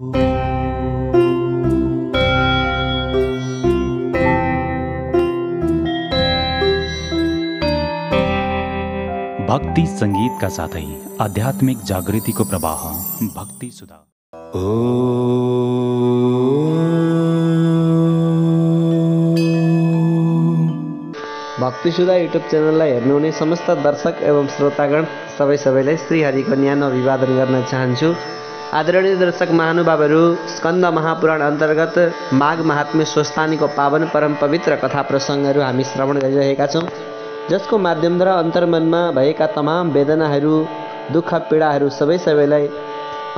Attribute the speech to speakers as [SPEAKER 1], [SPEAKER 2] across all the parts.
[SPEAKER 1] भक्ति संगीत का साथै आध्यात्मिक जागृतिको प्रवाह भक्ति सुधा।
[SPEAKER 2] भक्ति सुधा युट्युब च्यानललाई हेर्नुहुने समस्त दर्शक एवं श्रोतागण सबैलाई श्रीहरिको न्यानो अभिवादन गर्न चाहन्छु। आदरणीय दर्शक महानुभावहरू, स्कन्द महापुराण अन्तर्गत माघ महात्म्य स्वस्थानीको पावन परम पवित्र कथा प्रसङ्गहरू हामी श्रवण गरिरहेका छौँ, जसको माध्यमद्वारा अन्तर्मनमा भएका तमाम वेदनाहरू, दुःख पीडाहरू सबैलाई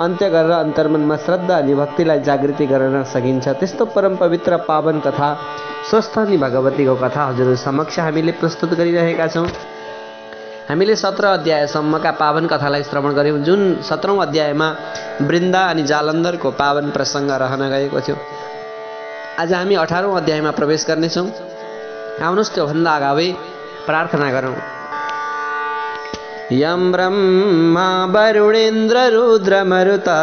[SPEAKER 2] अन्त्य गरेर अन्तर्मनमा श्रद्धा अनि भक्तिलाई जागृति गर्न सकिन्छ। त्यस्तो परम पवित्र पावन कथा स्वस्थानी भगवतीको कथा हजुरहरू समक्ष हामीले प्रस्तुत गरिरहेका छौँ। हामीले 17 अध्यायसम्मका पावन कथालाई श्रवण गऱ्यौँ, जुन 17औं अध्यायमा वृन्दा अनि जालन्धरको पावन प्रसङ्ग रहन गएको थियो। आज हामी 18औं अध्यायमा प्रवेश गर्नेछौँ। आउनुहोस् त्योभन्दा अगावै प्रार्थना गरौँ। यं ब्रह्मा वरुणेन्द्र रुद्रमरुता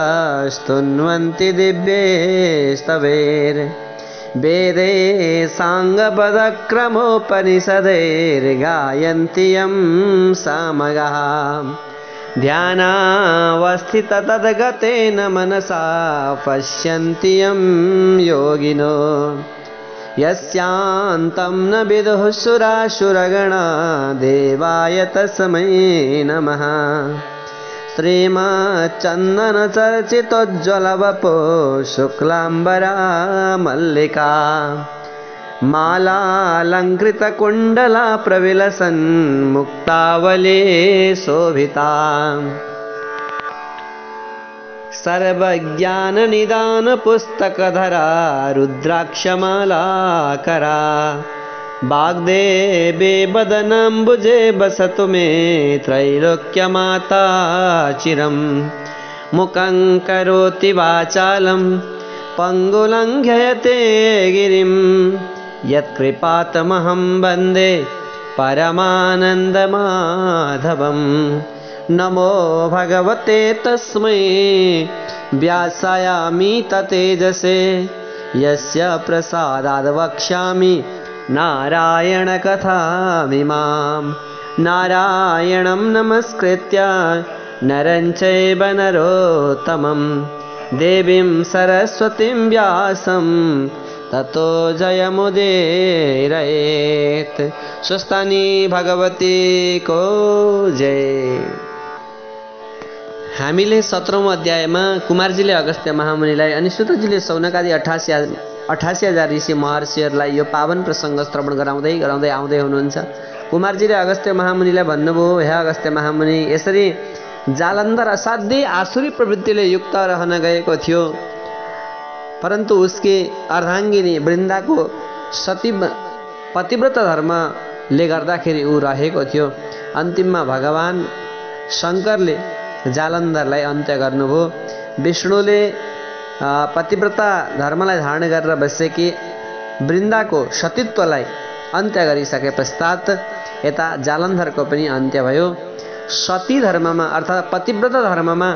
[SPEAKER 2] स्तुन्वन्ति दिव्यैस्तवैर् वेदे साङ्गपदक्रमोपनिषदैर्गायन्ति यं सामगाः ध्यानावस्थित तद्गतेन मनसा पश्यन्ति यं योगिनो यस्यान्तं न विदुः सुरासुरगणा देवाय तस्मै नमः। श्रीमच्चन्दनचर्चितोज्ज्वलवपो शुक्लाम्बरा मल्लिका मालालङ्कृतकुण्डला प्रविलसन् मुक्तावली शोभिता सर्वज्ञाननिदानपुस्तकधरा रुद्राक्षमालाकरा वाग्देवी वदनाम्बुजे वसतु मे त्रैलोक्यमाता चिरं मुखं करोति वाचालं पङ्गुलङ्घयते गिरिं यत्कृपातमहं वन्दे परमानन्दमाधवम्। नमो भगवते तस्मै व्यासायामि ततेजसे यस्य प्रसादाद् वक्ष्यामि नारायणकथामिमां। नारायणं नमस्कृत्य नरं चैव नरोत्तमं देवीं सरस्वतीं व्यासं ततो जयमुदीरयेत्। स्वस्थानी भगवती को जय। हामीले 17औं अध्यायमा कुमारजीले अगस्त्य महामुनिलाई अनि सुतजीले सौनकादि 88,000 ऋषि महर्षिहरूलाई यो पावन प्रसङ्ग श्रवण गराउँदै आउँदै हुनुहुन्छ। कुमारजीले अगस्त्य महामुनिलाई भन्नुभयो, हे अगस्त्य महामुनि, यसरी जालन्धर असाध्यै आसुरी प्रवृत्तिले युक्त रहन गएको थियो, परन्तु उसकी अर्धाङ्गिनी वृन्दाको पतिव्रत धर्मले गर्दाखेरि ऊ रहेको थियो। अन्तिममा भगवान् शङ्करले जालन्धरलाई अन्त्य गर्नुभयो। विष्णुले पतिव्रता धर्मलाई धारण गरेर बसेकी वृन्दाको सतीत्वलाई अन्त्य गरिसके पश्चात यता जालन्धरको पनि अन्त्य भयो। सती धर्ममा अर्थात् पतिव्रत धर्ममा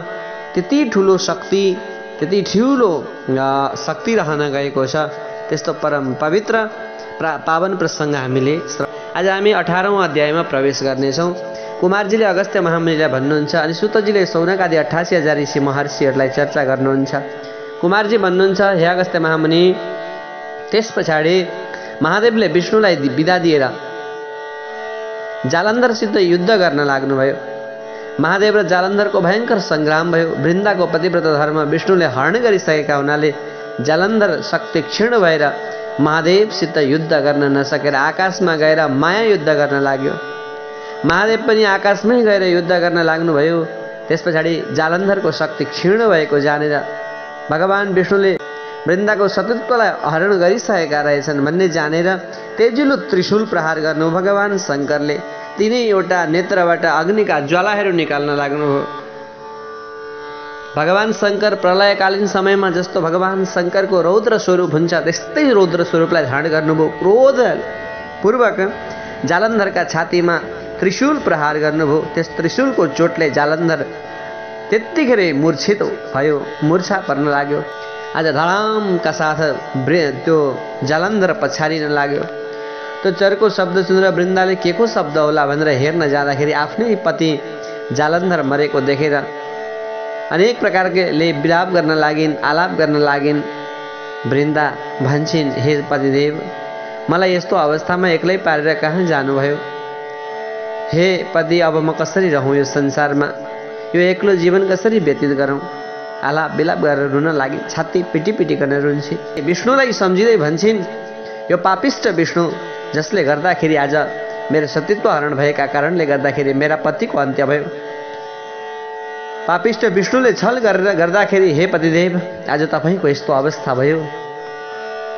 [SPEAKER 2] त्यति ठुलो शक्ति रहन गएको छ। त्यस्तो परम पवित्र पावन प्रसङ्ग हामीले आज हामी 18औं अध्यायमा प्रवेश गर्नेछौँ। कुमारजीले अगस्त्य महामुनिलाई भन्नुहुन्छ अनि सुतजीले सौनकादि 88,000 ऋषि महर्षिहरूलाई चर्चा गर्नुहुन्छ। कुमारजी भन्नुहुन्छ, हे अगस्त्य महामुनि, त्यस पछाडि महादेवले विष्णुलाई बिदा दिएर जालन्धरसित युद्ध गर्न लाग्नुभयो। महादेव र जालन्धरको भयङ्कर सङ्ग्राम भयो। वृन्दाको पतिव्रत धर्म विष्णुले हरण गरिसकेका हुनाले जालन्धर शक्ति क्षीण भएर महादेवसित युद्ध गर्न नसकेर आकाशमा गएर माया युद्ध गर्न लाग्यो। महादेव पनि आकाशमै गएर युद्ध गर्न लाग्नुभयो। त्यस पछाडि जालन्धरको शक्ति क्षीण भएको जानेर भगवान् विष्णुले वृन्दाको सतीत्वलाई हरण गरिसकेका रहेछन् भन्ने जानेर तेजिलो त्रिशूल प्रहार गर्नु भगवान् शङ्करले। तिनैवटा नेत्रबाट अग्निका ज्वालाहरू निकाल्न लाग्नुभयो। भगवान् शङ्कर प्रलयकालीन समयमा जस्तो भगवान् शङ्करको रौद्र स्वरूप हुन्छ त्यस्तै रौद्र स्वरूपलाई धारण गर्नुभयो। क्रोधपूर्वक जालन्धरका छातीमा त्रिशूल प्रहार गर्नुभयो। त्यस त्रिशूलको चोटले जालन्धर त्यतिखेर मूर्छित भयो, मूर्छा पर्न लाग्यो। आज धडामका साथ त्यो जालन्धर पछारिन लाग्यो। त्यो चर्को शब्द सुनेर वृन्दाले के को शब्द होला भनेर हेर्न जाँदाखेरि आफ्नै पति जालन्धर मरेको देखेर अनेक प्रकारले विलाप गर्न लागिन्, आलाप गर्न लागिन्। वृन्दा भन्छन्, हे पतिदेव, मलाई यस्तो अवस्थामा एक्लै पारेर कहाँ जानुभयो? हे पति, अब म कसरी रहूँ यो संसारमा? यो एक्लो जीवन कसरी व्यतीत गरौँ? आलाप विलाप गरेर रुन लागि, छाती पिटी पिटी गरेर रुन्छे। विष्णुलाई सम्झिँदै भन्छन्, यो पापिष्ट विष्णु जसले गर्दाखेरि आज मेरो सतीत्व हरण भएका कारणले गर्दाखेरि मेरा पतिको अन्त्य भयो। पापिष्ट विष्णुले छल गरेर गर्दाखेरि हे पतिदेव, आज तपाईँको यस्तो अवस्था भयो।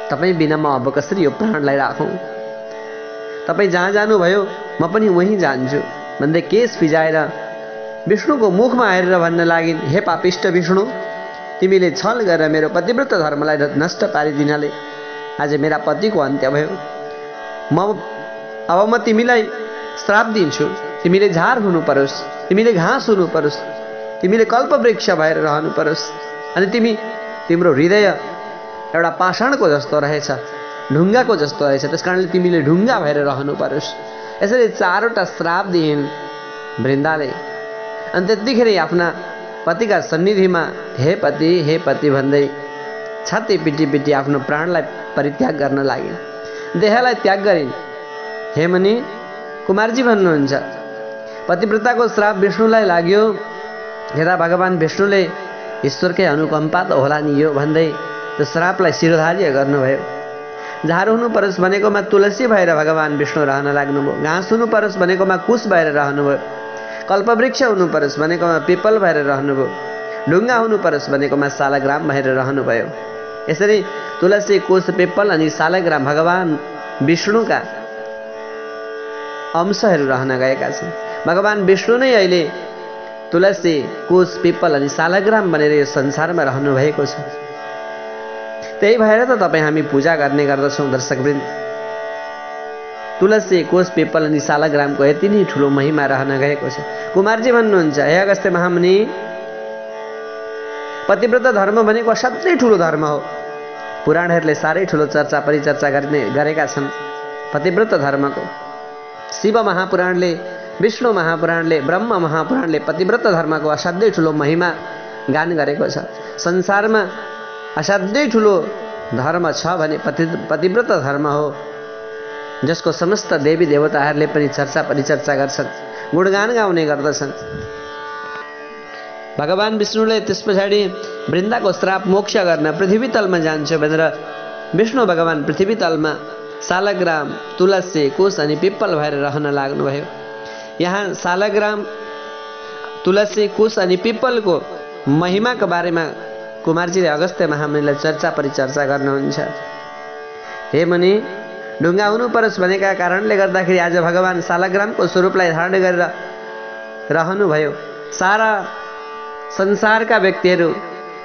[SPEAKER 2] तपाईँ बिना म अब कसरी यो प्राणलाई राखौँ? तपाईँ जहाँ जानुभयो म पनि वहीँ जान्छु भन्दै केस फिजाएर विष्णुको मुखमा हेरेर भन्न लागिन्, हे पापिष्ट विष्णु, तिमीले छल गरेर मेरो पतिव्रत धर्मलाई नष्ट पारिदिनाले आज मेरा पतिको अन्त्य भयो। अब म तिमीलाई श्राप दिन्छु। तिमीले झार हुनु परोस्, तिमीले घाँस हुनु परोस्, तिमीले कल्पवृक्ष भएर रहनु परोस्। अनि तिम्रो हृदय एउटा पाषाणको जस्तो रहेछ, ढुङ्गाको जस्तो रहेछ, त्यस कारणले तिमीले ढुङ्गा भएर रहनु परोस्। यसरी 4वटा श्राप दिइन् वृन्दाले। अनि त्यतिखेर आफ्ना पतिका सन्निधिमा हे पति भन्दै छाती पिटी पिटी आफ्नो प्राणलाई परित्याग गर्न लागिन्, देहलाई त्याग गरिन्। हेमनी कुमारजी भन्नुहुन्छ, पतिव्रताको श्राप विष्णुलाई लाग्यो। हेरा भगवान् विष्णुले ईश्वरकै अनुकम्पा त होला नि यो भन्दै त्यो श्रापलाई शिरोधार्य गर्नुभयो। झार हुनु परोस् भनेकोमा तुलसी भएर भगवान् विष्णु रहन लाग्नुभयो। घाँस हुनु परोस् भनेकोमा कुश भएर रहनुभयो। कल्पवृक्ष हुनु परोस् भनेकोमा पिपल भएर रहनुभयो। ढुङ्गा हुनु परोस् भनेकोमा सालग्राम भएर रहनुभयो। यसरी तुलसी, कुश, पिपल अनि सालग्राम भगवान् विष्णुका अंशहरू रहन गएका छन्। भगवान् विष्णु नै अहिले तुलसी, कुश, पिपल अनि सालग्राम बनेर यो संसारमा रहनु भएको छ। त्यही भएर त तपाईँ हामी पूजा गर्ने गर्दछौँ दर्शकवृन्द। तुलसी, कुश, पिपल अनि सालग्रामको यति नै ठुलो महिमा रहन गएको छ। कुमारजी भन्नुहुन्छ, हे अगस्त्य महामुनि, पतिव्रत धर्म भनेको असाध्यै ठुलो धर्म हो। पुराणहरूले साह्रै ठुलो चर्चा परिचर्चा गरेका छन् पतिव्रत धर्मको। शिव महापुराणले, विष्णु महापुराणले, ब्रह्म महापुराणले पतिव्रत धर्मको असाध्यै ठुलो महिमा गान गरेको छ। संसारमा असाध्यै ठुलो धर्म छ भने पतिव्रत धर्म हो, जसको समस्त देवी देवताहरूले पनि चर्चा परिचर्चा गर्छन्, गुणगान गाउने गर्दछन्। भगवान् विष्णुले त्यस पछाडि वृन्दाको श्राप मोक्ष गर्न पृथ्वी तलमा जान्छ भनेर विष्णु भगवान् पृथ्वी तलमा सालग्राम, तुलसी, कुश अनि पिप्पल भएर रहन लाग्नुभयो। यहाँ सालग्राम, तुलसी, कुश अनि पिप्पलको महिमाको बारेमा कुमारजीले अगस्त्य महामुनिलाई चर्चा परिचर्चा गर्नुहुन्छ। हे मुनि, ढुङ्गा हुनु परोस् भनेका कारणले गर्दाखेरि आज भगवान् सालग्रामको स्वरूपलाई धारण गरेर रहनुभयो। सारा संसारका व्यक्तिहरू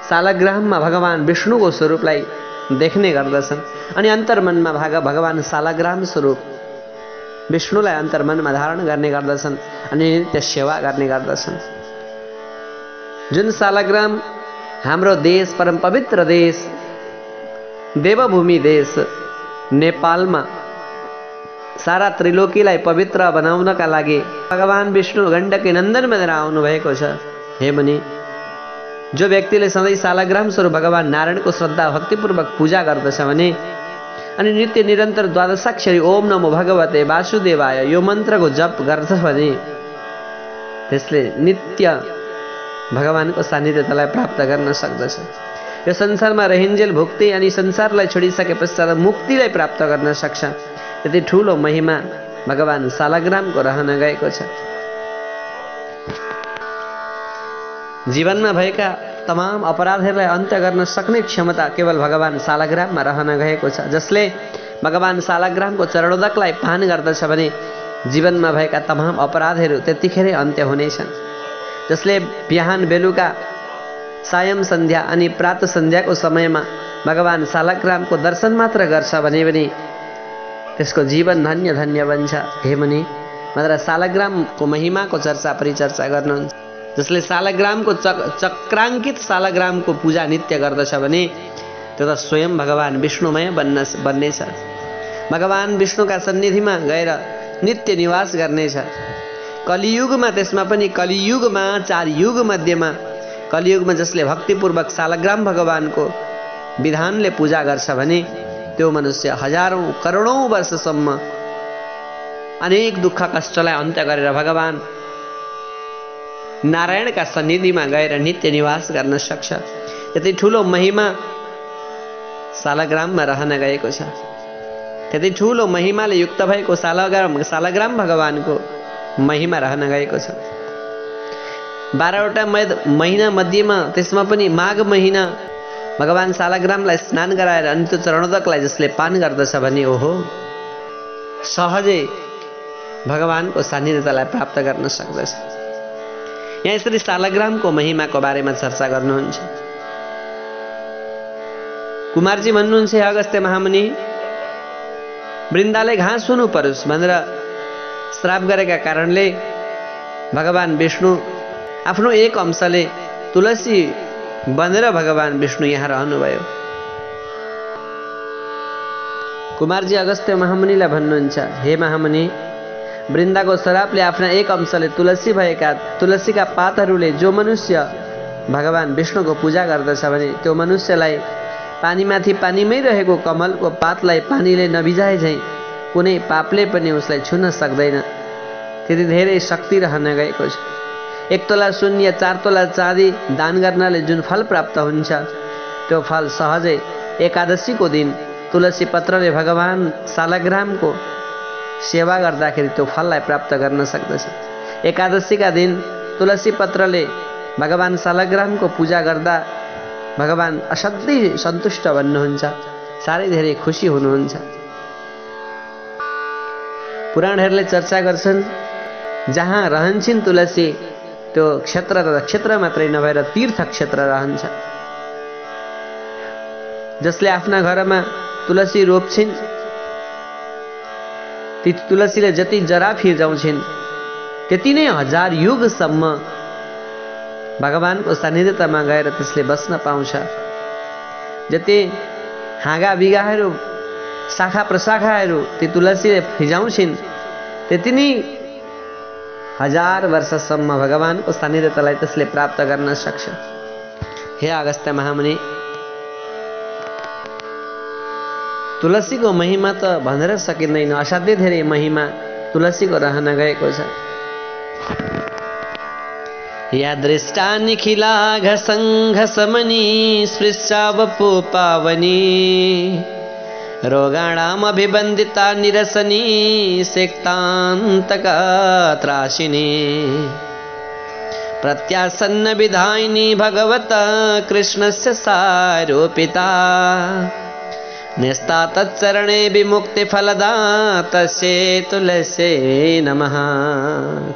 [SPEAKER 2] सालग्राममा भगवान् विष्णुको स्वरूपलाई देख्ने गर्दछन् अनि अन्तर्मनमा भगवान् सालग्राम स्वरूप विष्णुलाई अन्तर्मनमा धारण गर्ने गर्दछन् अनि नित्य सेवा गर्ने गर्दछन्। जुन सालग्राम हाम्रो देश, परम पवित्र देश, देवभूमि देश नेपालमा सारा त्रिलोकीलाई पवित्र बनाउनका लागि भगवान् विष्णु गण्डकी नन्दन बनेर आउनुभएको छ। हे मुनि, जो व्यक्तिले सधैँ सालग्राम स्वरूप भगवान् नारायणको श्रद्धा भक्तिपूर्वक पूजा गर्दछ भने अनि नित्य निरन्तर द्वादशाक्षरी ओम नमो भगवते वासुदेवाय यो मन्त्रको जप गर्छ भने त्यसले नित्य भगवानको सान्निध्यतालाई प्राप्त गर्न सक्दछ। यो संसारमा रहिन्जेल भुक्ति अनि संसारलाई छोडिसके पश्चात मुक्तिलाई प्राप्त गर्न सक्छ। यति ठुलो महिमा भगवान् सालग्रामको रहन गएको छ। जीवनमा भएका तमाम अपराधहरूलाई अन्त्य गर्न सक्ने क्षमता केवल भगवान् सालग्राममा रहन गएको छ। जसले भगवान् सालग्रामको चरणोदकलाई पान गर्दछ भने जीवनमा भएका तमाम अपराधहरू त्यतिखेरै अन्त्य हुनेछन्। जसले बिहान बेलुका सायं सन्ध्या अनि प्रात सन्ध्याको समयमा भगवान् सालग्रामको दर्शन मात्र गर्छ भने पनि त्यसको जीवन धन्य धन्य बन्छ। हे मुनि, मात्र सालग्रामको महिमाको चर्चा परिचर्चा गर्नुहुन्छ। जसले सालग्रामको चक्राङ्कित सालग्रामको पूजा नित्य गर्दछ भने त्यो त स्वयं भगवान विष्णुमय बन्नेछ। भगवान विष्णुका सन्निधिमा गएर नित्य निवास गर्नेछ। कलियुगमा, त्यसमा पनि कलियुगमा 4 युग मध्येमा कलियुगमा जसले भक्तिपूर्वक सालग्राम भगवानको विधानले पूजा गर्छ भने त्यो मनुष्य हजारौं करोडौं वर्षसम्म अनेक दुःख कष्टलाई अन्त्य गरेर भगवान नारायणका सन्निधिमा गएर नित्य निवास गर्न सक्छ। यति ठुलो महिमा सालग्राममा रहन गएको छ। त्यति ठुलो महिमाले युक्त भएको सालग्राम भगवानको महिमा रहन गएको छ। 12वटा महिना मध्येमा त्यसमा पनि माघ महिना भगवान सालग्रामलाई स्नान गराएर अनि त्यो चरणोदकलाई जसले पान गर्दछ भने ओहो सहजै भगवानको सान्निध्यतालाई प्राप्त गर्न सक्दछ। यहाँ यसरी सालग्रामको महिमाको बारेमा चर्चा गर्नुहुन्छ। कुमारजी भन्नुहुन्छ, अगस्त्य महामुनि, वृन्दाले घाँस हुनु परोस् भनेर श्राप गरेका कारणले भगवान विष्णु आफ्नो एक अंशले तुलसी बनेर भगवान विष्णु यहाँ रहनुभयो। कुमारजी अगस्त्य महामुनिलाई भन्नुहुन्छ, हे महामुनि, वृन्दाको श्रापले आफ्ना एक अंशले तुलसीका पातहरूले जो मनुष्य भगवान विष्णुको पूजा गर्दछ भने त्यो मनुष्यलाई पानीमाथि पानीमै रहेको कमलको पातलाई पानीले नभिजाए झैँ कुनै पापले पनि उसलाई छुन सक्दैन। त्यति धेरै शक्ति रहन गएको छ। 1 तोला सुन या 4 तोला चाँदी दान गर्नाले जुन फल प्राप्त हुन्छ त्यो फल सहजै एकादशीको दिन तुलसी पत्रले भगवान सालग्रामको सेवा गर्दाखेरि त्यो फललाई प्राप्त गर्न सक्दछ। एकादशीका दिन तुलसी पत्रले भगवान सालग्रामको पूजा गर्दा भगवान असाध्यै सन्तुष्ट भन्नुहुन्छ, साह्रै धेरै खुसी हुनुहुन्छ। पुराणहरूले चर्चा गर्छन्, जहाँ रहन्छन् तुलसी त्यो क्षेत्र मात्रै नभएर तीर्थ क्षेत्र रहन्छ। जसले आफ्ना घरमा तुलसी रोप्छिन् ती तुलसीले जति जरा फिर्जाउँछिन् त्यति नै 1000 युगसम्म भगवानको सान्निध्यतामा गएर त्यसले बस्न पाउँछ। जति हाँगा बिगाहरू शाखा प्रशाखाहरू ती तुलसीले फिजाउँछिन् त्यति नै 1000 वर्षसम्म भगवानको सान्निध्यतालाई त्यसले प्राप्त गर्न सक्छ। हे अगस्त्य महामुनि, तुलसीको महिमा त भनेर सकिँदैन। असाध्यै धेरै महिमा तुलसीको रहन गएको छ। या दृष्टा निखिला घसङ्घसमनी स्पृशा वपु पावनी रोगाणामभिबन्धिता निरसनी सेक्तान्तका त्राशिनी प्रत्यासन्न विधायिनी भगवता कृष्णस्य सारोपिता न्यस्ता तच्चरणे विमुक्ति फलदा तस्यै तुलसे नमः।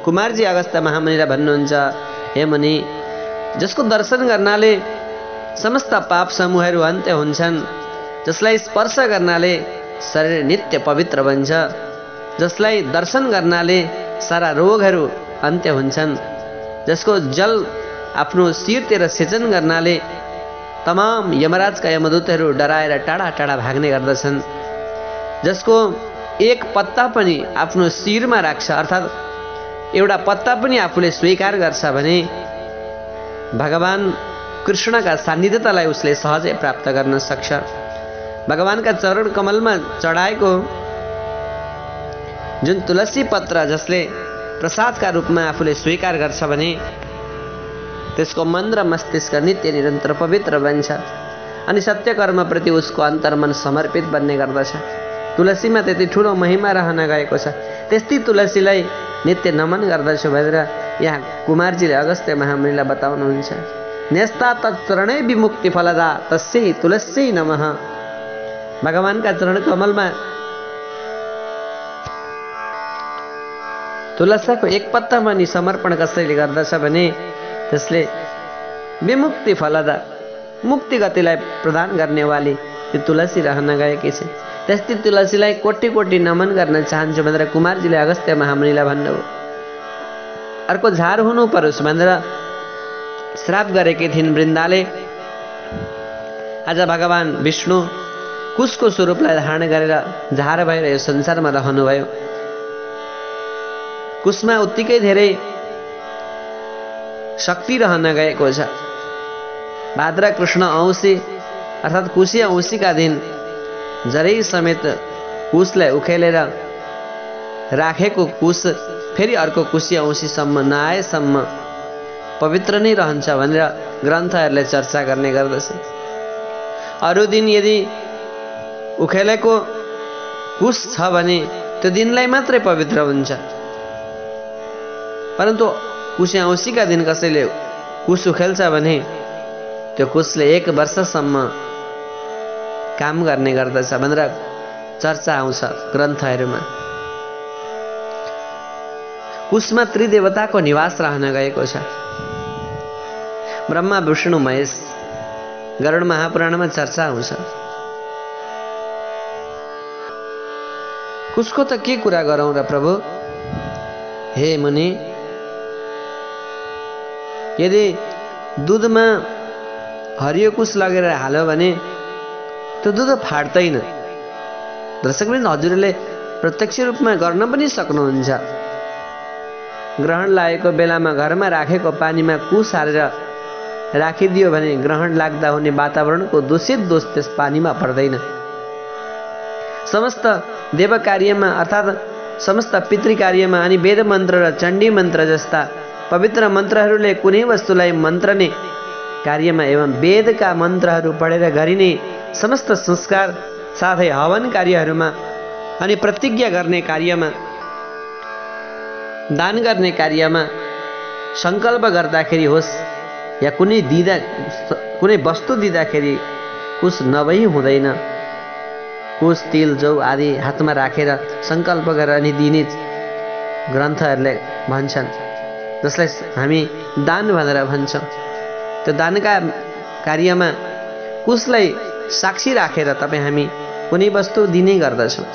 [SPEAKER 2] कुमारजी अगस्त्य महामुनिले भन्नुहुन्छ, हे मुनि, जसको दर्शन गर्नाले समस्त पाप समूहहरू अन्त्य हुन्छन्, जसलाई स्पर्श गर्नाले शरीर नित्य पवित्र बन्छ, जसलाई दर्शन गर्नाले सारा रोगहरू अन्त्य हुन्छन्, जसको जल आफ्नो शिरतिर सिंचन गर्नाले तमाम यमराजका यमदूतहरू डराएर टाढा टाढा भाग्ने गर्दछन्, जसको एक पत्ता पनि आफ्नो शिरमा राख्छ अर्थात् एउटा पत्ता पनि आफूले स्वीकार गर्छ भने भगवान कृष्णका सान्निध्यतालाई उसले सहजै प्राप्त गर्न सक्छ। भगवानका चरण कमलमा चढाएको जुन तुलसी पत्र जसले प्रसादका रूपमा आफूले स्वीकार गर्छ भने त्यसको मन र मस्तिष्क नित्य निरन्तर पवित्र बन्छ अनि सत्यकर्मप्रति उसको अन्तर्मन समर्पित बन्ने गर्दछ। तुलसीमा त्यति ठुलो महिमा रहन गएको छ। त्यस्तै तुलसीलाई नित्य नमन गर्दछु भनेर यहाँ कुमारजीले अगस्त्य महामुनिलाई बताउनुहुन्छ। न्यस्ता तच्चरणै विमुक्ति फलदा तस्यै तुलस्यै नमः। भगवानका चरण कमलमा तुलसीको एक पत्ता पनि समर्पण कसैले गर्दछ भने त्यसले विमुक्ति फलदा मुक्ति गतिलाई प्रदान गर्नेवाली त्यो तुलसी रहन गएकी छ। त्यस्तै तुलसीलाई कोटि कोटि नमन गर्न चाहन्छु भनेर कुमारजीले अगस्त्य महामुनिलाई भन्नुभयो। अर्को झार हुनु परोस् भनेर श्राप गरेकी थिइन् वृन्दाले। आज भगवान विष्णु कुशको स्वरूपलाई धारण गरेर झार भएर यो संसारमा रहनुभयो। कुशमा उत्तिकै धेरै शक्ति रहन गएको छ। भाद्र कृष्ण औँसी अर्थात् कुशी औँसीका दिन जरै समेत कुशलाई उखेलेर राखेको कुश फेरि अर्को कुशी औँसीसम्म नआएसम्म पवित्र नै रहन्छ भनेर ग्रन्थहरूले चर्चा गर्ने गर्दछ। अरू दिन यदि उखेलेको कुश छ भने त्यो दिनलाई मात्रै पवित्र हुन्छ, परन्तु कुशे औँसीका दिन कसैले कुश उखेल्छ भने त्यो कुशले 1 वर्षसम्म काम गर्ने गर्दछ भनेर चर्चा आउँछ ग्रन्थहरूमा। कुशमा त्रिदेवताको निवास रहन गएको छ। ब्रह्मा विष्णु महेश गरुड महापुराणमा चर्चा आउँछ। कुशको त के कुरा गरौँ र प्रभु। हे मुनि, यदि दुधमा हरियो कुश लगेर हाल्यो भने त्यो दुध फाट्दैन। दर्शकवृन्द, हजुरले प्रत्यक्ष रूपमा गर्न पनि सक्नुहुन्छ। ग्रहण लागेको बेलामा घरमा राखेको पानीमा कुश हालेर राखिदियो भने ग्रहण लाग्दा हुने वातावरणको दूषित दोष त्यस पानीमा पर्दैन। समस्त देव कार्यमा अर्थात् समस्त पितृ कार्यमा अनि वेद मन्त्र र चण्डी मन्त्र जस्ता पवित्र मन्त्रहरूले कुनै वस्तुलाई मन्त्रने कार्यमा एवं वेदका मन्त्रहरू पढेर गरिने समस्त संस्कार साथै हवन कार्यहरूमा अनि प्रतिज्ञा गर्ने कार्यमा, दान गर्ने कार्यमा, सङ्कल्प गर्दाखेरि होस् या कुनै वस्तु दिँदाखेरि कुश नभई हुँदैन। कुश, तिल, जौ आदि हातमा राखेर सङ्कल्प गरेर अनि दिने ग्रन्थहरूले भन्छन्, जसलाई हामी दान भनेर भन्छौँ। त्यो दानका कार्यमा कुशलाई साक्षी राखेर तपाईँ हामी कुनै वस्तु दिने गर्दछौँ।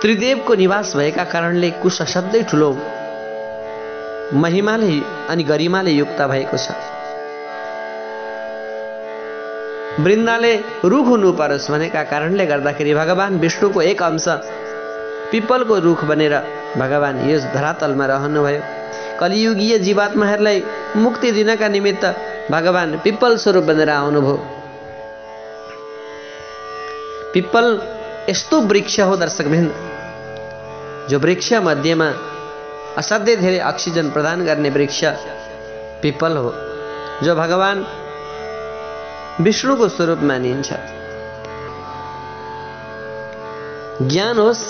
[SPEAKER 2] त्रिदेवको निवास भएका कारणले कुश असाध्यै ठुलो महिमाले अनि गरिमाले युक्त भएको छ। वृन्दाले रुख हुनु परोस् भनेका कारणले गर्दाखेरि भगवान विष्णुको एक अंश पिपलको रुख बनेर भगवान यस धरातलमा रहनुभयो। कलियुगीय जीवात्माहरूलाई मुक्ति दिनका निमित्त भगवान पिपल स्वरूप बनेर आउनुभयो। पिपल यस्तो वृक्ष हो दर्शकवृन्द, जो वृक्ष मध्येमा असाध्यै धेरै अक्सिजन प्रदान गर्ने वृक्ष पिपल हो, जो भगवान विष्णुको स्वरूप मानिन्छ। ज्ञान होस्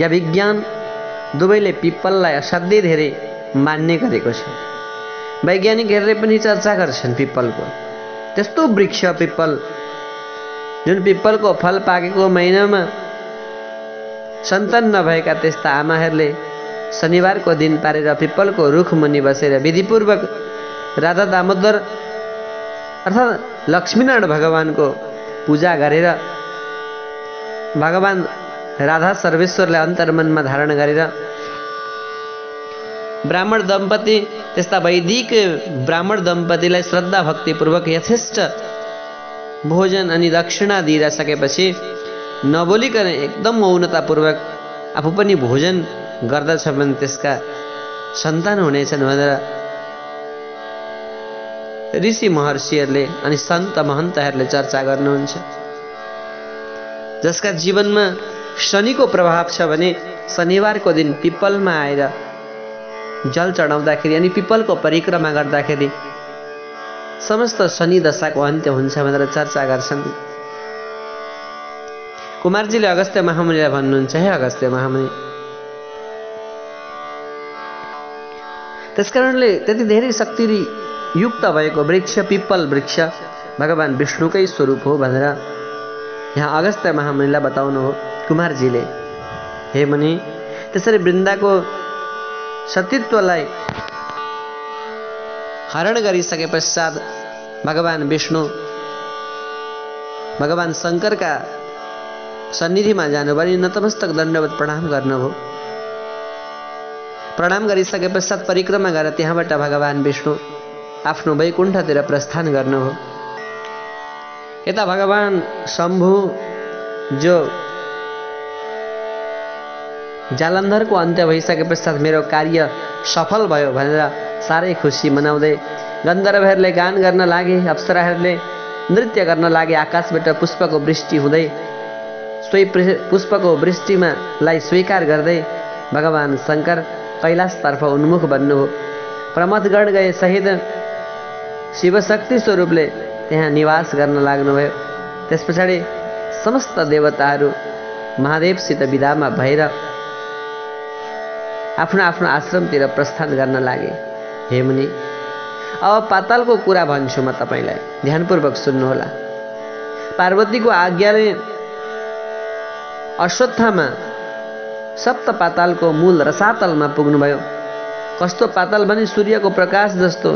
[SPEAKER 2] या विज्ञान, दुवैले पिपललाई असाध्यै धेरै मान्ने गरेको छ। वैज्ञानिकहरूले पनि चर्चा गर्छन् पिपलको। त्यस्तो वृक्ष पिपल, जुन पिपलको फल पाकेको महिनामा सन्तान नभएका त्यस्ता आमाहरूले शनिबारको दिन पारेर पिपलको रुख मुनि बसेर विधिपूर्वक राधा दामोदर अर्थात् लक्ष्मीनारायण भगवानको पूजा गरेर भगवान राधा सर्वेश्वरलाई अन्तर्मनमा धारण गरेर ब्राह्मण दम्पति, त्यस्ता वैदिक ब्राह्मण दम्पतिलाई श्रद्धा भक्तिपूर्वक यथेष्ट भोजन अनि दक्षिणा दिइसकेपछि नबोलिकन एकदम मौनतापूर्वक आफू पनि भोजन गर्दछ भने त्यसका सन्तान हुनेछन् भनेर ऋषि महर्षिहरूले अनि सन्त महन्तहरूले चर्चा गर्नुहुन्छ। जसका जीवनमा शनिको प्रभाव छ भने शनिबारको दिन पिपलमा आएर जल चढाउँदाखेरि अनि पिपलको परिक्रमा गर्दाखेरि समस्त शनि दशाको अन्त्य हुन्छ भनेर चर्चा गर्छन्। कुमारजीले अगस्त्य महामुनिलाई भन्नुहुन्छ, हे अगस्त्य महामुनि, त्यसकारणले त्यति धेरै शक्ति युक्त भएको वृक्ष पिपल वृक्ष भगवान विष्णुकै स्वरूप हो भनेर यहाँ अगस्त्य महामुनिलाई बताउनु हो कुमारजीले। हे मुनि, त्यसरी वृन्दाको सतीत्वलाई हरण गरिसके पश्चात भगवान विष्णु भगवान शङ्करका सन्निधिमा जानुभयो, नतमस्तक दण्डवत प्रणाम गर्नुभयो। प्रणाम गरिसके पश्चात परिक्रमा गरेर त्यहाँबाट भगवान विष्णु आफ्नो वैकुण्ठतिर प्रस्थान गर्नुभयो। यता भगवान शम्भु जो जालन्धरको अन्त्य भइसके पश्चात मेरो कार्य सफल भयो भनेर साह्रै खुसी मनाउँदै गन्धर्वहरूले गान गर्न लागे, अप्सराहरूले नृत्य गर्न लागे। आकाशबाट पुष्पको वृष्टि हुँदै सोही पुष्पको वृष्टिमालाई स्वीकार गर्दै भगवान शङ्कर कैलाशतर्फ उन्मुख बन्नुभयो। प्रमथगण गए सहित शिवशक्ति स्वरूपले त्यहाँ निवास गर्न लाग्नुभयो। त्यस पछाडि समस्त देवताहरू महादेवसित विदामा भएर आफ्नो आफ्नो आश्रमतिर प्रस्थान गर्न लागे। हे मुनि, अब पातालको कुरा भन्छु म तपाईँलाई, ध्यानपूर्वक सुन्नुहोला। पार्वतीको आज्ञाले अश्वत्थामा सप्त पातालको मूल रसातलमा पुग्नुभयो। कस्तो पाताल भने सूर्यको प्रकाश जस्तो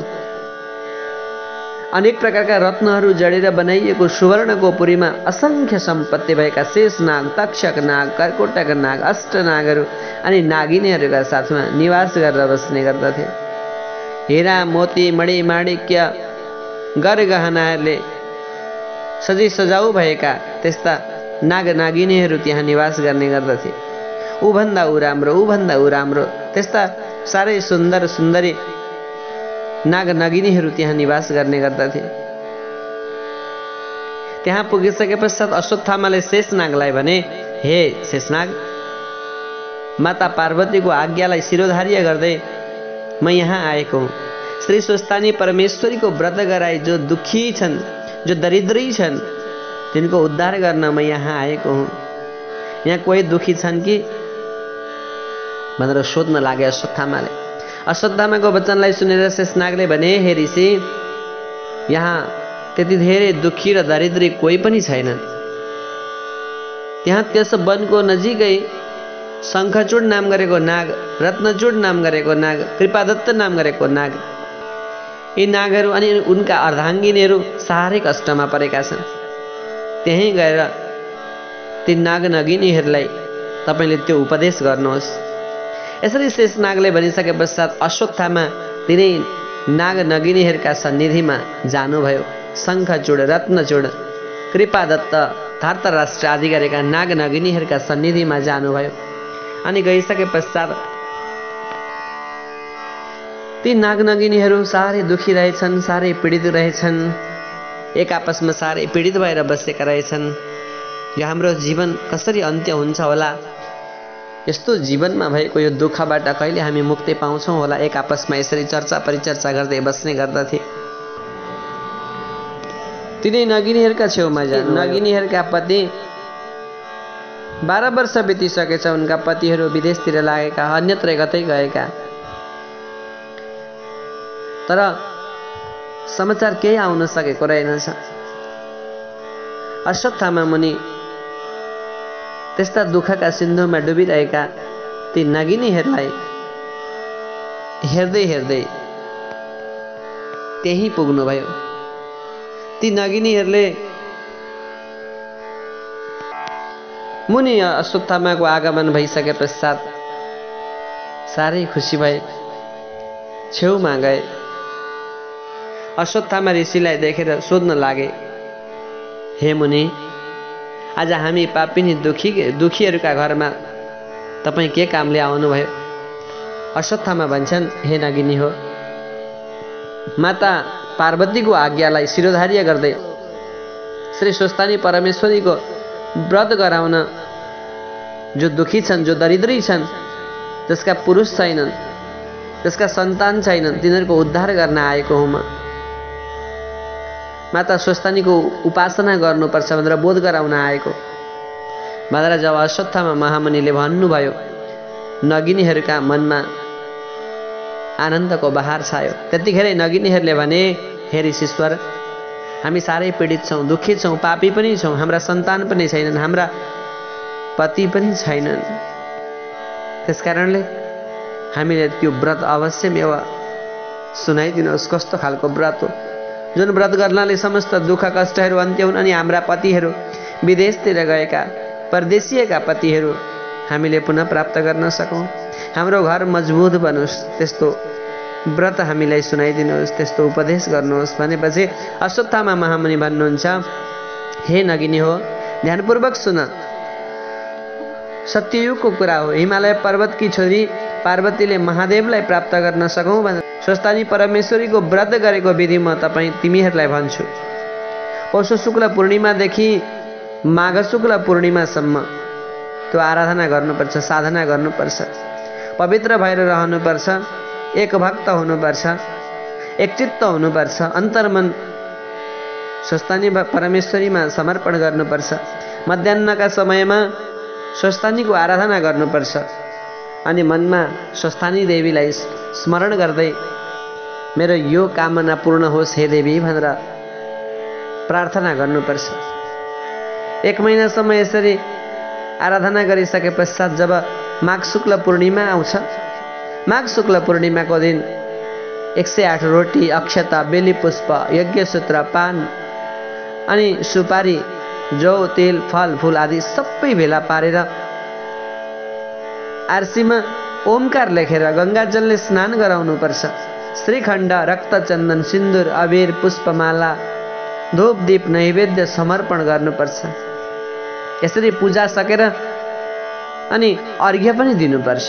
[SPEAKER 2] अनेक प्रकारका रत्नहरू जडेर बनाइएको सुवर्णको पुरीमा असङ्ख्य सम्पत्ति भएका शेषनाग, तक्षक नाग, कर्कोटक नाग, अष्टनागहरू अनि नागिनीहरूका साथमा निवास गरेर बस्ने गर्दथे। हिरा, मोती, मणि, माणिक्य, गरगहनाहरूले सजी सजाउ भएका त्यस्ता नाग नागिनीहरू त्यहाँ निवास गर्ने गर्दथे। ऊभन्दा ऊ राम्रो, ऊभन्दा ऊ राम्रो त्यस्ता साह्रै सुन्दर सुन्दरी नाग नागिनीहरू त्यहाँ निवास गर्ने गर्दथे। त्यहाँ पुगिसके पश्चात अश्वत्थामाले शेषनागलाई भने, हे शेषनाग, माता पार्वतीको आज्ञालाई शिरोधार्य गर्दै म यहाँ आएको हुँ। श्री स्वस्थानी परमेश्वरीको व्रत गराई जो दुखी छन्, जो दरिद्री छन्, तिनको उद्धार गर्न म यहाँ आएको हुँ। यहाँ कोही दुखी छन् कि भनेर सोध्न लागे अश्वत्थामाले। अश्वत्थामाको वचनलाई सुनेर शेषनागले भने, हे ऋषि, यहाँ त्यति धेरै दुखी र दरिद्री कोही पनि छैनन्। त्यहाँ त्यस वनको नजिकै शङ्खचूड नाम गरेको नाग, रत्नचूड नाम गरेको नाग, कृपादत्त नाम गरेको नाग, यी नागहरू अनि उनका अर्धाङ्गिनीहरू साह्रै कष्टमा परेका छन्। त्यहीँ गएर ती नाग नगिनीहरूलाई तपाईँले त्यो उपदेश गर्नुहोस्। यसरी शेषनागले भनिसके पश्चात अश्वत्थामा तिनै नाग नगिनीहरूका सन्निधिमा जानुभयो। शङ्खचूड, रत्नचूड, कृपादत्त, धर्तराष्ट्र आदि गरेका नाग नगिनीहरूका सन्निधिमा जानुभयो। अनि गइसके पश्चात ती नाग नगिनीहरू साह्रै दुखी रहेछन्, साह्रै पीडित रहेछन्, एक आपसमा साह्रै पीडित भएर बसेका रहेछन्। यो हाम्रो जीवन कसरी अन्त्य हुन्छ होला, यस्तो जीवनमा भएको यो दुःखबाट कहिले हामी मुक्ति पाउँछौँ होला, एक आपसमा यसरी चर्चा परिचर्चा गर्दै बस्ने गर्दथे। तिनै नगिनीहरूका छेउमा जान, नगिनीहरूका पति 12 वर्ष बितिसकेछ, उनका पतिहरू विदेशतिर लागेका, अन्यत्र कतै गएका, तर समाचार केही आउन सकेको रहेनछ। अश्वत्थामा मुनि त्यस्ता दुःखका सिन्धुमा डुबिरहेका ती नागिनीहरूलाई हेर्दै हेर्दै त्यहीँ पुग्नुभयो। ती नागिनीहरूले मुनि अश्वत्थामाको आगमन भइसके पश्चात साह्रै खुसी भए, छेउमा गए। अश्वत्थामा ऋषिलाई देखेर सोध्न लागे, हे मुनि, आज हामी पापिनी दुखीहरूका घरमा तपाईँ के कामले आउनुभयो? अश्वत्थामा भन्छन्, हे नागिनी हो, माता पार्वतीको आज्ञालाई शिरोधार्य गर्दै श्री स्वस्थानी परमेश्वरीको व्रत गराउन जो दुखी छन्, जो दरिद्री छन्, जसका पुरुष छैनन्, जसका सन्तान छैनन्, तिनीहरूको उद्धार गर्न आएको हुँ म। माता स्वस्थानीको उपासना गर्नुपर्छ भनेर बोध गराउन आएको भनेर जब अश्वत्थामा महामुनिले भन्नुभयो, नगिनीहरूका मनमा आनन्दको बहार छायो। त्यतिखेरै नगिनीहरूले भने, हे ऋषीश्वर, हामी साह्रै पीडित छौँ, दुःखी छौँ, पापी पनि छौँ, हाम्रा सन्तान पनि छैनन्, हाम्रा पति पनि छैनन्। त्यसकारणले हामीले त्यो व्रत अवश्यमेव सुनाइदिनुहोस्। कस्तो खालको व्रत हो, जुन व्रत गर्नाले समस्त दुःख कष्टहरू अन्त्य हुन् अनि हाम्रा पतिहरू विदेशतिर गएका परदेशीयका पतिहरू हामीले पुनः प्राप्त गर्न सकौँ। हाम्रो घर मजबुत बनोस् त्यस्तो व्रत हामीलाई सुनाइदिनुहोस्, त्यस्तो उपदेश गर्नुहोस् भनेपछि अश्वत्थामा महामुनि भन्नुहुन्छ, हे नगिनी हो, ध्यानपूर्वक सुन। सत्ययुगको कुरा हो। हिमालय पर्वतकी छोरी पार्वतीले महादेवलाई प्राप्त गर्न सकौँ भने स्वस्थानी परमेश्वरीको व्रत गरेको विधि म तिमीहरूलाई भन्छु। पौष शुक्ल पूर्णिमादेखि माघ शुक्ल पूर्णिमासम्म त्यो आराधना गर्नुपर्छ, साधना गर्नुपर्छ, पवित्र भएर रहनुपर्छ, एक भक्त हुनुपर्छ, एकचित्त हुनुपर्छ, अन्तर्मन स्वस्थानी परमेश्वरीमा समर्पण गर्नुपर्छ। मध्याह्नका समयमा स्वस्थानीको आराधना गर्नुपर्छ अनि मनमा स्वस्थानी देवीलाई स्मरण गर्दै मेरो यो कामना पूर्ण होस् हे देवी भनेर प्रार्थना गर्नुपर्छ। 1 महिनासम्म यसरी आराधना गरिसके पश्चात जब माघ शुक्ल पूर्णिमा आउँछ, माघ शुक्ल पूर्णिमाको दिन 108 रोटी, अक्षता, बेली पुष्प, यज्ञसूत्र, पान अनि सुपारी, जौ, तेल, फल फूल आदि सबै भेला पारेर आरसीमा ओमकार लेखेर गङ्गाजलले स्नान गराउनुपर्छ। श्रीखण्ड, रक्तचन्दन, सिन्दुर, अबिर, पुष्पमाला, धूप, दीप, नैवेद्य समर्पण गर्नुपर्छ। यसरी पूजा सकेर अनि अर्घ्य पनि दिनुपर्छ।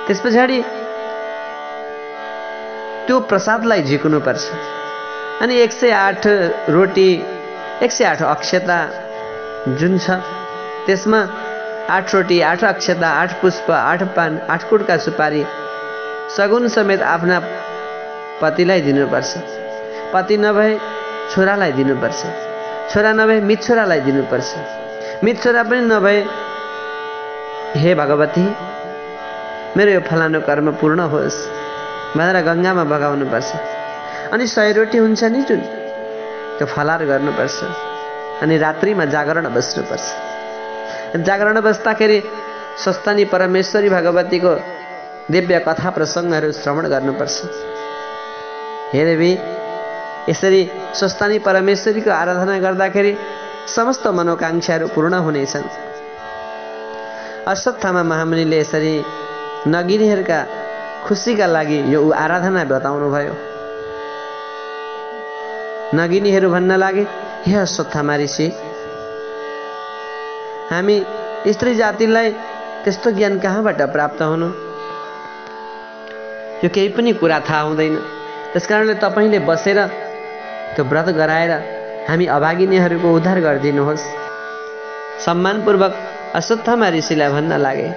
[SPEAKER 2] त्यस पछाडि त्यो प्रसादलाई झिक्नुपर्छ अनि 108 रोटी, 108 अक्षता जुन छ त्यसमा 8 रोटी, 8 अक्षता, 8 पुष्प, 8 पान, 8 कुटका सुपारी सगुन समेत आफ्ना पतिलाई दिनुपर्छ। पति नभए छोरालाई दिनुपर्छ, छोरा नभए मितछोरालाई दिनुपर्छ, मितछोरा पनि नभए हे भगवती मेरो यो फलानु कर्म पूर्ण होस् भनेर गङ्गामा बगाउनुपर्छ। अनि 100 रोटी हुन्छ नि जुन, त्यो फलार गर्नुपर्छ अनि रात्रिमा जागरण बस्नुपर्छ। जागरण बस्दाखेरि स्वस्थानी परमेश्वरी भगवतीको दिव्य कथा प्रसङ्गहरू श्रवण गर्नुपर्छ। हे देवी, यसरी स्वस्थानी परमेश्वरीको आराधना गर्दाखेरि समस्त मनोकाङ्क्षाहरू पूर्ण हुनेछन्। अश्वत्थामा महामुनिले यसरी नगिनीहरूका खुसीका लागि यो आराधना बताउनु भयो। नगिनीहरू भन्न लागे, हे अश्वत्थामा ऋषि, हामी स्त्री जातिलाई त्यस्तो ज्ञान कहाँबाट प्राप्त हुनु, यो केही पनि कुरा थाहा हुँदैन। त्यसकारणले तपाईँले बसेर त्यो व्रत गराएर हामी अभागिनीहरूको उद्धार गरिदिनुहोस्। सम्मानपूर्वक अश्वत्थामा ऋषिलाई भन्न लागे।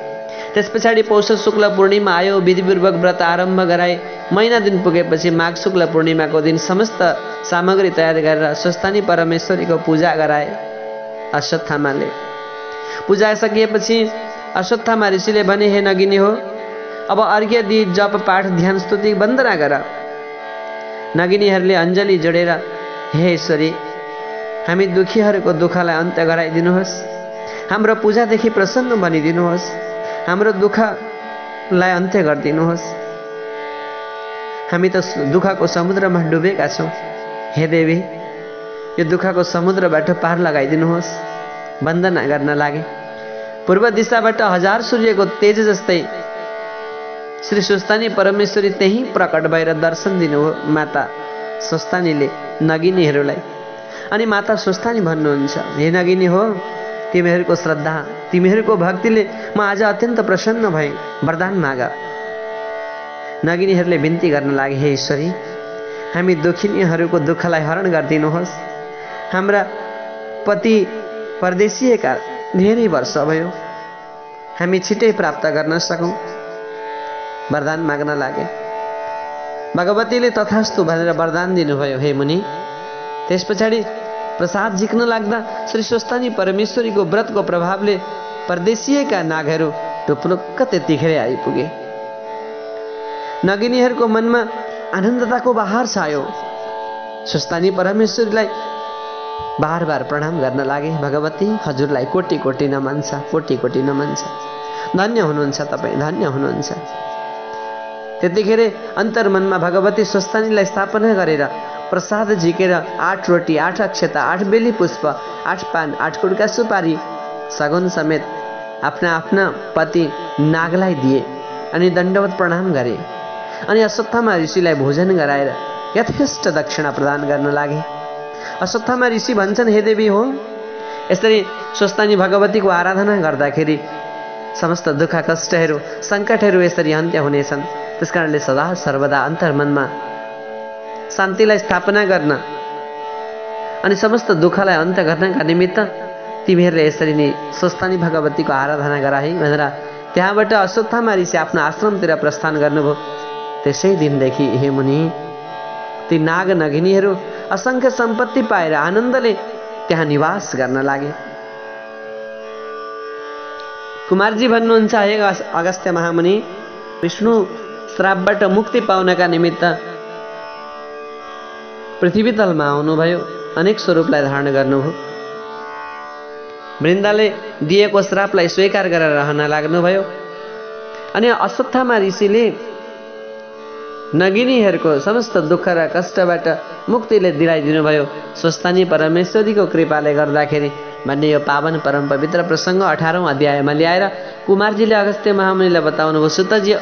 [SPEAKER 2] त्यस पछाडि पौष शुक्ल पूर्णिमा आयो, विधिपूर्वक व्रत आरम्भ गराए। महिना दिन पुगेपछि माघ शुक्ल पूर्णिमाको दिन समस्त सामग्री तयार गरेर स्वस्थानी परमेश्वरीको पूजा गराए। अश्वत्थामाले पूजा सकिएपछि अश्वत्थामा ऋषिले भने, हे नगिनी हो, अब अर्घ्य दिई जप पाठ ध्यान स्तुति वन्दना गर। नगिनीहरूले अञ्जली जोडेर, हे ईश्वरी, हामी दुखीहरूको दुःखलाई अन्त्य गराइदिनुहोस्, हाम्रो पूजादेखि प्रसन्न बनिदिनुहोस्, हाम्रो दुःखलाई अन्त्य गरिदिनुहोस्। हामी त दुःखको समुद्रमा डुबेका छौँ, हे देवी यो दुःखको समुद्रबाट पार लगाइदिनुहोस्। वन्दना गर्न लागे। पूर्व दिशाबाट 1000 सूर्यको तेज जस्तै श्री स्वस्थानी परमेश्वरी त्यही प्रकट भएर दर्शन दिनुभयो माता स्वस्थानीले नगिनीहरूलाई। अनि माता स्वस्थानी भन्नुहुन्छ, हे नगिनी हो, तिमीहरूको श्रद्धा, तिमीहरूको भक्तिले म आज अत्यन्त प्रसन्न भएँ, वरदान माग। नगिनीहरूले बिन्ती गर्न लागे, हे ईश्वरी, हामी दुखिनीहरूको दुःखलाई हरण गरिदिनुहोस्। हाम्रा पति परदेशिएका धेरै वर्ष भयो, हामी छिटै प्राप्त गर्न सकौँ, वरदान माग्न लागे। भगवतीले तथास्तु भनेर वरदान दिनुभयो। हे मुनि, त्यस पछाडि प्रसाद झिक्न लाग्दा श्री स्वस्थानी परमेश्वरीको व्रतको प्रभावले परदेशिएका नागहरू टुप्लुक्क त्यतिखेरै आइपुगे। नगिनीहरूको मनमा आनन्दताको बहार छायो। स्वस्थानी परमेश्वरीलाई बार बार प्रणाम गर्न लागे। भगवती हजुरलाई कोटि कोटि नमन छ, कोटि कोटि नमन छ, धन्य हुनुहुन्छ तपाईँ, धन्य हुनुहुन्छ। त्यतिखेर अन्तर्मनमा भगवती स्वस्थानीलाई स्थापना गरेर प्रसाद झिकेर 8 रोटी, 8 अक्षता, 8 बेली पुष्प, 8 पान, 8 कुटका सुपारी सगुन समेत आफ्ना आफ्ना पति नागलाई दिए अनि दण्डवत प्रणाम गरे अनि अश्वत्थामा ऋषिलाई भोजन गराएर यथेष्ट दक्षिणा प्रदान गर्न लागे। अश्वत्थामा ऋषि भन्छन्, हे देवी हो, यसरी स्वस्तानी भगवतीको आराधना गर्दाखेरि समस्त दुःख कष्टहरू सङ्कटहरू यसरी अन्त्य हुनेछन्। त्यसकारणले सदा सर्वदा अन्तर्मनमा शान्तिलाई स्थापना गर्न अनि समस्त दुःखलाई अन्त्य गर्नका निमित्त तिमीहरूले यसरी नै स्वस्तानी भगवतीको आराधना गराए भनेर त्यहाँबाट अश्वत्थामा ऋषि आफ्नो आश्रमतिर प्रस्थान गर्नुभयो। त्यसै दिनदेखि हे मुनि ती नाग नगिनीहरू असङ्ख्य सम्पत्ति पाएर आनन्दले त्यहाँ निवास गर्न लागे। कुमारजी भन्नुहुन्छ, हे अगस्त्य महामुनि, विष्णु श्रापबाट मुक्ति पाउनका निमित्त पृथ्वी तलमा आउनुभयो, अनेक स्वरूपलाई धारण गर्नुभयो। वृन्दाले दिएको श्रापलाई स्वीकार गरेर रहन लाग्नुभयो अनि अश्वत्थामा ऋषिले नगिनीहरूको समस्त दुःख र कष्टबाट मुक्तिले दिलाइदिनुभयो स्वस्तानी परमेश्वरीको कृपाले गर्दाखेरि भन्ने यो पावन परम पवित्र प्रसङ्ग 18औं अध्यायमा ल्याएर कुमारजीले अगस्त्य महामुनिलाई बताउनुभयो। सुतजी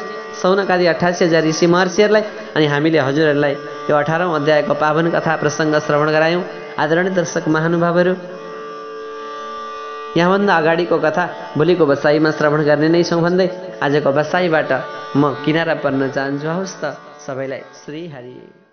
[SPEAKER 2] सौनकादि 88,000 ऋषि महर्षिहरूलाई अनि हामीले हजुरहरूलाई यो 18औं अध्यायको पावन कथा प्रसङ्ग श्रवण गरायौँ। आदरणीय दर्शक महानुभावहरू, यहाँभन्दा अगाडिको कथा भोलिको बसाइमा श्रवण गर्ने नै छौँ भन्दै आजको बसाइबाट म किनारा पर्न चाहन्छु। हवस् त, सबैलाई श्री हरि।